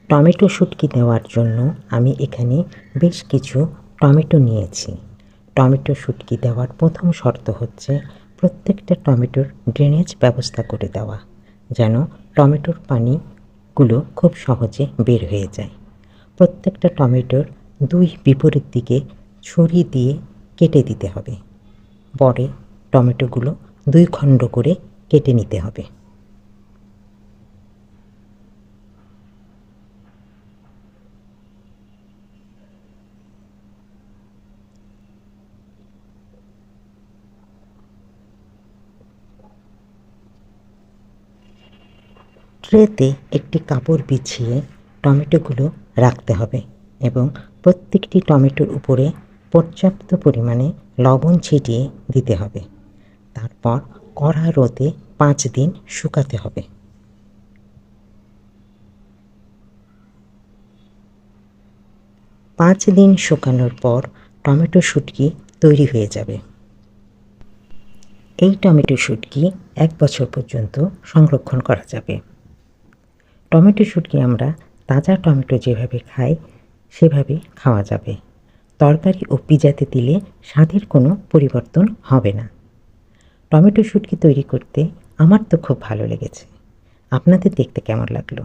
Tomato শুটকি দেওয়ার জন্য আমি এখানে বেশ কিছু টমেটো নিয়েছি। টমেটো শুটকি দেওয়ার প্রথম শর্ত হচ্ছে প্রত্যেকটা টমেটোর ড্রেনেজ ব্যবস্থা করে দেওয়া, যেন টমেটোর পানিগুলো খুব সহজে বের হয়ে যায়। প্রত্যেকটা টমেটোর দুই বিপরীত দিকে ছুরি দিয়ে কেটে দিতে হবে। পরে টমেটোগুলো 2 খণ্ড করে কেটে নিতে হবে। ট্রেতে একটি কাপড় বিছিয়ে টমেটোগুলো রাখতে হবে এবং প্রত্যেকটি টমেটোর উপরে পর্যাপ্ত পরিমাণে লবণ ছিটিয়ে দিতে হবে। তারপর কড়া রোদে 5 দিন শুকাতে হবে। 5 দিন শুকানোর পর টমেটো শুটকি তৈরি হয়ে যাবে। এই টমেটো শুটকি 1 বছর পর্যন্ত সংরক্ষণ করা যাবে। টমেটো শুটকি আমরা তাজা টমেটো যেভাবে খাই সেভাবে খাওয়া যাবে। তরকারি ও পিজাতে দিলে স্বাদের কোনো পরিবর্তন হবে না। টমেটো শুটকি তৈরি করতে আমার তো খুব ভালো লেগেছে। আপনাদের দেখতে কেমন লাগলো?